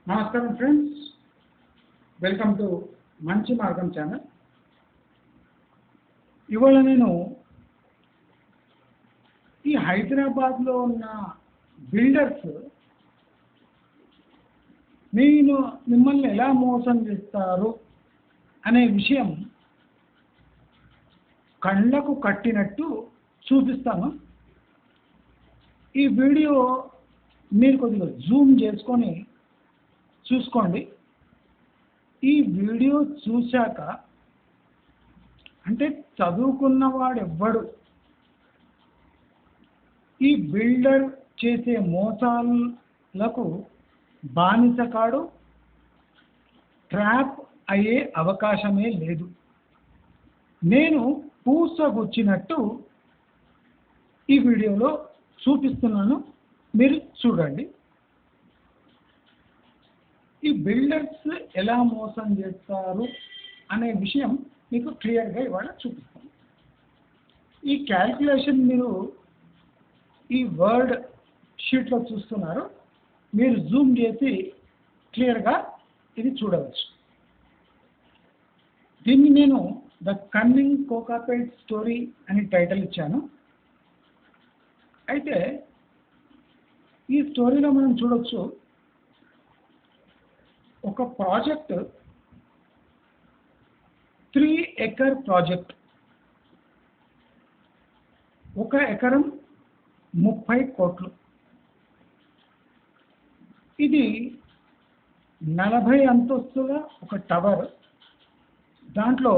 నమస్కారం friends, welcome to మంచి మార్గం ఛానల్. ఇవాళ నేను ఈ హైదరాబాద్లో ఉన్న బిల్డర్స్ మిమ్మల్ని ఎలా మోసం చేస్తారు అనే విషయం కళ్ళకు కట్టినట్టు చూపిస్తాను. ఈ వీడియో మీరు కొద్దిగా జూమ్ చేసుకొని చూసుకోండి. ఈ వీడియో చూశాక అంటే చదువుకున్నవాడు ఎవ్వడు ఈ బిల్డర్ చేసే మోసాలకు బానిస కాడు, ట్రాప్ అయ్యే అవకాశమే లేదు. నేను పూసగుచ్చినట్టు ఈ వీడియోలో చూపిస్తున్నాను, మీరు చూడండి. ఈ బిల్డర్స్ ఎలా మోసం చేస్తారు అనే విషయం మీకు క్లియర్గా ఇవాళ చూపిస్తాను. ఈ క్యాల్కులేషన్ మీరు ఈ వర్డ్ షీట్లో చూస్తున్నారు, మీరు జూమ్ చేసి క్లియర్గా ఇది చూడవచ్చు. దీన్ని నేను ద కన్నింగ్ కోకాపేట్ స్టోరీ అని టైటిల్ ఇచ్చాను. అయితే ఈ స్టోరీలో మనం చూడవచ్చు, ఒక ప్రాజెక్ట్ 3 ఎకర్ ప్రాజెక్ట్. 1 ఎకరం 30 కోట్లు. ఇది 40 అంతస్తుల ఒక టవర్. దాంట్లో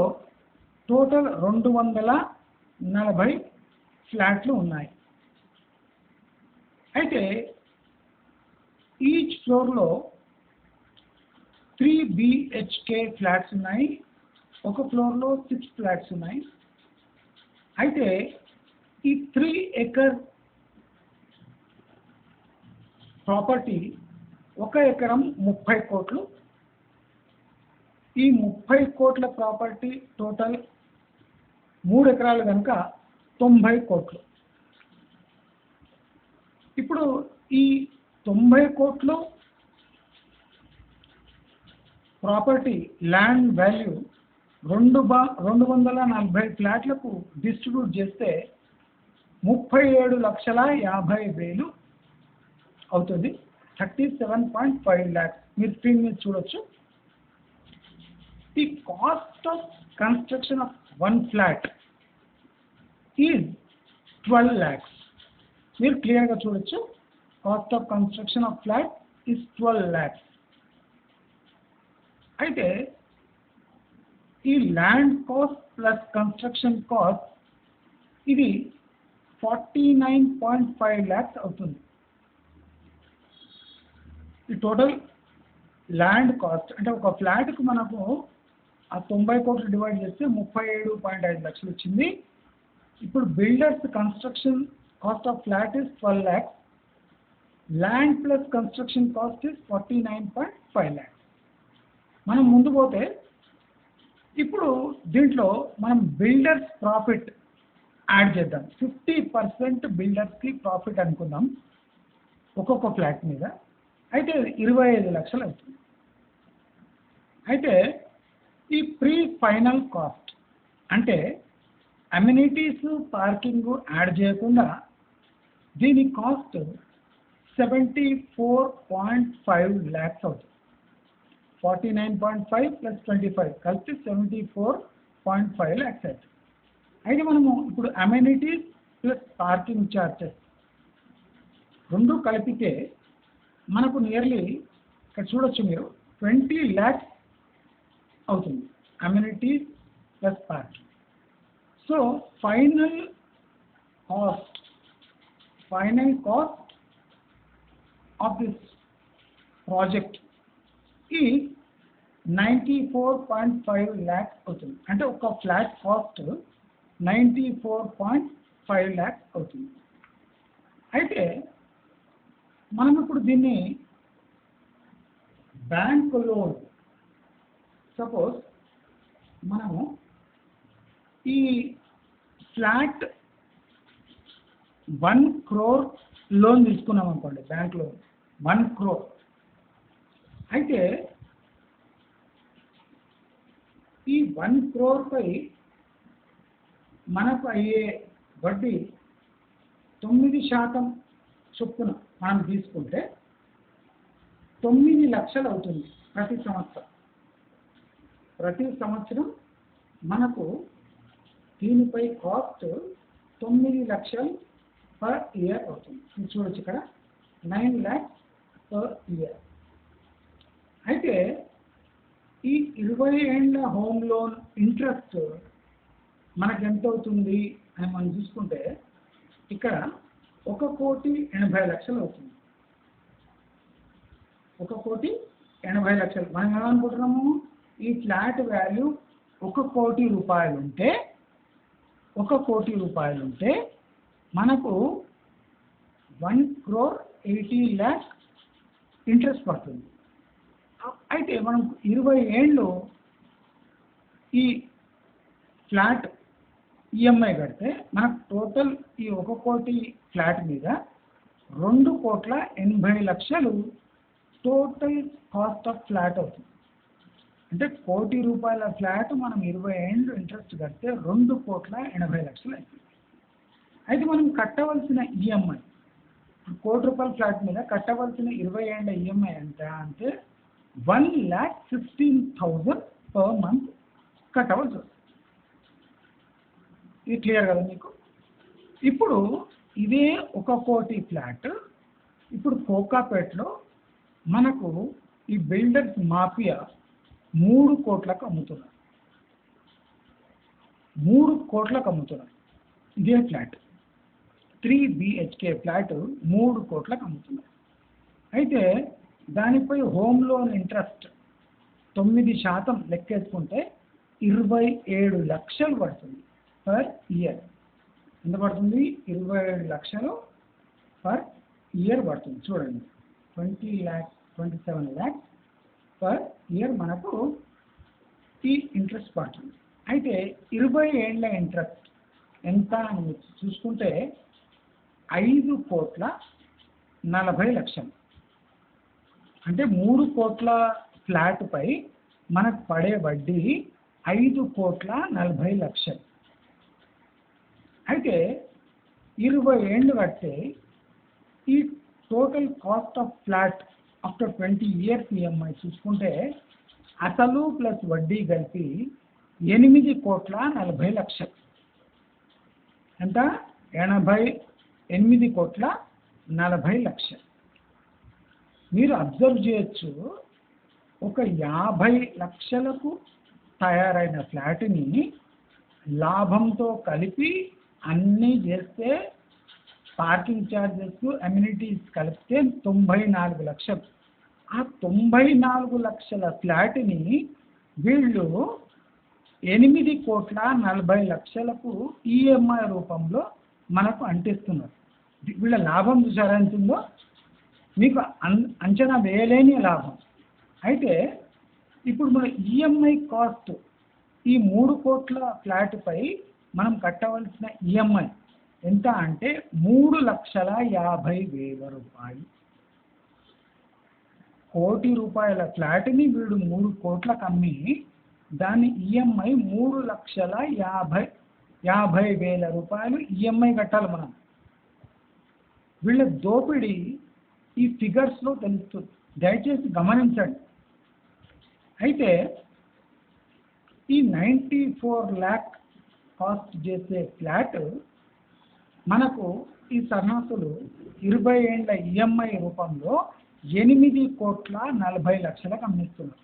టోటల్ 240 ఫ్లాట్లు ఉన్నాయి. అయితే ఈచ్ ఫ్లోర్లో 3 BHK ఫ్లాట్స్ ఉన్నాయి. ఒక ఫ్లోర్లో 6 ఫ్లాట్స్ ఉన్నాయి. అయితే ఈ 3 ఎకర్ ప్రాపర్టీ 1 ఎకరం 30 కోట్లు. ఈ 30 కోట్ల ప్రాపర్టీ టోటల్ 3 ఎకరాలు కనుక 90 కోట్లు. ఇప్పుడు ఈ 90 కోట్లు ప్రాపర్టీ ల్యాండ్ వాల్యూ 240 ఫ్లాట్లకు డిస్ట్రిబ్యూట్ చేస్తే 37,50,000 అవుతుంది. 37.5 lakhs. మీరు స్క్రీన్ మీద చూడొచ్చు. The cost of construction of 1 flat is 12 lakhs. మీరు క్లియర్గా చూడొచ్చు, cost of construction of flat is 12 lakhs. అయితే ఈ land cost plus construction cost ఇది 49.5 lakhs అవుతుంది. ఈ టోటల్ ల్యాండ్ కాస్ట్ అంటే ఒక ఫ్లాట్కు మనకు ఆ 90 కోట్లు డివైడ్ చేస్తే 37.5 లక్షలు వచ్చింది. ఇప్పుడు builders construction cost of flat is 12 lakhs. Land plus construction cost is 49.5 lakhs. మనం ముందు పోతే ఇప్పుడు దీంట్లో మనం బిల్డర్స్ ప్రాఫిట్ యాడ్ చేద్దాం. 50% బిల్డర్స్కి ప్రాఫిట్ అనుకుందాం ఒక్కొక్క ఫ్లాట్ మీద. అయితే 25 లక్షలు అవుతుంది. అయితే ఈ ప్రీ ఫైనల్ కాస్ట్ అంటే అమ్యూనిటీస్ పార్కింగ్ యాడ్ చేయకుండా దీని కాస్ట్ 74.5 lakhs అవుతుంది. 49.5 plus 25 కలిపి 74.5 lakhs అవుతుంది. అయితే మనము ఇప్పుడు అమ్యూనిటీస్ ప్లస్ పార్కింగ్ ఛార్జెస్ రెండు కలిపితే మనకు నియర్లీ ఇక్కడ చూడొచ్చు మీరు 20 lakhs అవుతుంది, amenities plus parking. So final cost of this project ఈ 94.5 lakhs అవుతుంది. అంటే ఒక ఫ్లాట్ కాస్ట్ 94.5 lakhs అవుతుంది. అయితే మనం ఇప్పుడు దీన్ని బ్యాంక్ లోన్, సపోజ్ మనము ఈ ఫ్లాట్ 1 crore లోన్ తీసుకున్నాం అనుకోండి, బ్యాంక్ లోన్ 1 crore. అయితే ఈ 1 crore పై మనకు అయ్యే వడ్డీ 9% చొప్పున మనం తీసుకుంటే 9 లక్షలు అవుతుంది ప్రతి సంవత్సరం. ప్రతి సంవత్సరం మనకు దీనిపై కాస్ట్ 9 లక్షలు పర్ ఇయర్ అవుతుంది. మీరు చూడొచ్చు ఇక్కడ 9 lakhs పర్ ఇయర్. అయితే ఈ 20 ఏళ్ళ హోమ్ లోన్ ఇంట్రెస్ట్ మనకు ఎంత అవుతుంది అని మనం చూసుకుంటే ఇక్కడ 1,80,00,000 అవుతుంది. 1,80,00,000. మనం ఏమనుకుంటున్నాము, ఈ ఫ్లాట్ వాల్యూ 1,00,00,000 రూపాయలు ఉంటే 1,00,00,000 రూపాయలు ఉంటే మనకు 1,80,00,000 ఇంట్రెస్ట్ పడుతుంది. అయితే మనం 20 ఏళ్ళు ఈ ఫ్లాట్ ఈఎంఐ కడితే మనకు టోటల్ ఈ 1,00,00,000 ఫ్లాట్ మీద 2,80,00,000 టోటల్ కాస్ట్ ఆఫ్ ఫ్లాట్ అవుతుంది. అంటే 1,00,00,000 రూపాయల ఫ్లాట్ మనం 20 ఏళ్ళు ఇంట్రెస్ట్ కడితే 2,80,00,000 అవుతుంది. అయితే మనం కట్టవలసిన ఈఎంఐ 1,00,00,000 రూపాయల ఫ్లాట్ మీద కట్టవలసిన 20 ఏళ్ళ ఈఎంఐ ఎంత అంటే 1,16,000 పర్ మంత్ కట్టవలసి వస్తుంది. ఇది క్లియర్ కదా మీకు? ఇప్పుడు ఇదే 1,00,00,000 ఫ్లాట్ ఇప్పుడు కోకాపేటలో మనకు ఈ బిల్డర్స్ మాఫియా 3 కోట్లకు అమ్ముతున్నారు. 3 కోట్లకు అమ్ముతున్నారు. ఇదే ఫ్లాట్ 3 BHK ఫ్లాట్ 3 కోట్లకు అమ్ముతున్నారు. అయితే దానిపై హోమ్ లోన్ ఇంట్రెస్ట్ 9% లెక్కేసుకుంటే 27 లక్షలు పడుతుంది పర్ ఇయర్. ఎంత పడుతుంది? 27 లక్షలు పర్ ఇయర్ పడుతుంది. చూడండి, 27 lakhs పర్ ఇయర్ మనకు ఈ ఇంట్రెస్ట్ పడుతుంది. అయితే 20 ఏళ్ళ ఇంట్రెస్ట్ ఎంత అని చూసుకుంటే 5,40,00,000. అంటే 3 కోట్ల ఫ్లాట్ పై మనకు పడే వడ్డీ 5,40,00,000. అయితే 20 ఏళ్ళు కడితే ఈ total cost of flat after 20 years EMI చూసుకుంటే అసలు ప్లస్ వడ్డీ కలిపి 8,40,00,000. ఎంత? 8,40,00,000. మీరు అబ్జర్వ్ చేయొచ్చు, ఒక 50 లక్షలకు తయారైన ఫ్లాట్ని లాభంతో కలిపి అన్నీ చేస్తే పార్కింగ్ ఛార్జెస్ అమ్యూనిటీస్ కలిపితే 94 లక్షలు. ఆ 94 లక్షల ఫ్లాట్ని వీళ్ళు 8,40,00,000కు ఈఎంఐ రూపంలో మనకు అంటిస్తున్నారు. వీళ్ళ లాభం చూసారా ఎంత ఉందో? మీకు అంచనా వేయలేని లాభం. అయితే ఇప్పుడు మన ఈఎంఐ కాస్ట్ ఈ 3 కోట్ల ఫ్లాట్పై మనం కట్టవలసిన ఈఎంఐ ఎంత అంటే 3,50,000 రూపాయలు. 1,00,00,000 రూపాయల ఫ్లాట్ని వీడు 3 కోట్లకు అమ్మి దాని ఈఎంఐ 3,50,000 రూపాయలు ఈఎంఐ కట్టాలి మనం. వీళ్ళ దోపిడీ ఈ ఫిగర్స్లో తెలుస్తుంది, దయచేసి గమనించండి. అయితే ఈ 94 lakh కాస్ట్ చేసే ఫ్లాట్ మనకు ఈ సన్నాసులు 20 ఏళ్ళ ఈఎంఐ రూపంలో 8,40,00,000కు అమ్మిస్తున్నారు.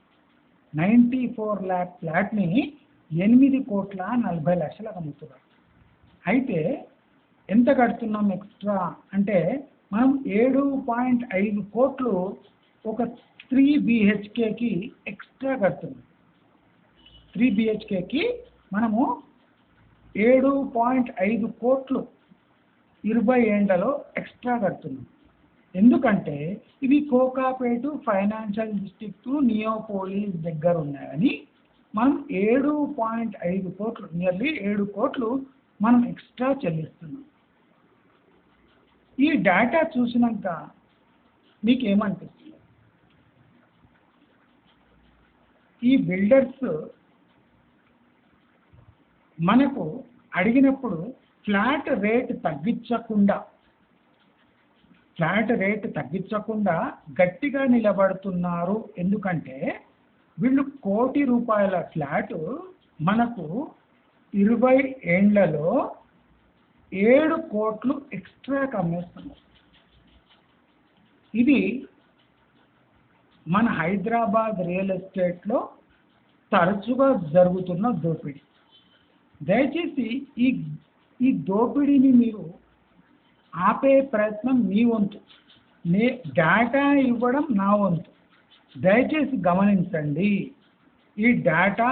94 lakh ఫ్లాట్ని 8,40,00,000కు అమ్ముతున్నారు. అయితే ఎంత కడుతున్నాం ఎక్స్ట్రా అంటే మనం 7.5 కోట్లు ఒక 3 BHKకి ఎక్స్ట్రా కడుతున్నాం. 3 BHKకి మనము 7.5 కోట్లు 20 ఏళ్లలో ఎక్స్ట్రా కడుతున్నాం. ఎందుకంటే ఇవి కోకాపేట ఫైనాన్షియల్ డిస్ట్రిక్ట్ నియోపోలిస్ దగ్గర ఉన్నాయని మనం 7.5 కోట్లు, నియర్లీ 7 కోట్లు మనం ఎక్స్ట్రా చెల్లిస్తున్నాం. ఈ డేటా చూసినాక మీకు ఏమనిపిస్తుంది? ఈ బిల్డర్స్ మనకు అడిగినప్పుడు ఫ్లాట్ రేట్ తగ్గించకుండా గట్టిగా నిలబడుతున్నారు. ఎందుకంటే వీళ్ళు ₹1,00,00,000 ఫ్లాట్ మనకు 20 ఏండ్లలో 7 కోట్లు ఎక్స్ట్రాకి అమ్మేస్తున్నారు. ఇది మన హైదరాబాద్ రియల్ ఎస్టేట్లో తరచుగా జరుగుతున్న దోపిడీ. దయచేసి ఈ దోపిడీని మీరు ఆపే ప్రయత్నం మీ వంతు, డేటా ఇవ్వడం నా వంతు. దయచేసి గమనించండి, ఈ డేటా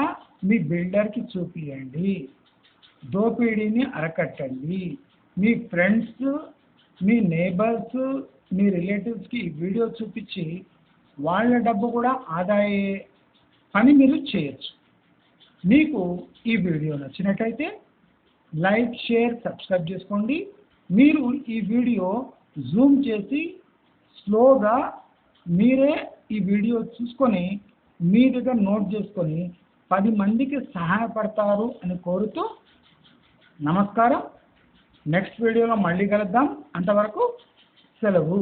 మీ బిల్డర్కి చూపియండి, దోపిడీని అరకట్టండి. మీ ఫ్రెండ్స్, మీ నేబర్స్, మీ రిలేటివ్స్కి ఈ వీడియో చూపించి వాళ్ళ డబ్బు కూడా ఆదా అయ్యే పని మీరు చేయొచ్చు. మీకు ఈ వీడియో నచ్చినట్టయితే లైక్, షేర్, సబ్స్క్రైబ్ చేసుకోండి. మీరు ఈ వీడియో జూమ్ చేసి స్లోగా మీరే ఈ వీడియో చూసుకొని మీ దగ్గర నోట్ చేసుకొని 10 మందికి సహాయపడతారు అని కోరుతూ నమస్కారం. నెక్స్ట్ వీడియోలో మళ్ళీ కలుద్దాం. అంతవరకు సెలవు.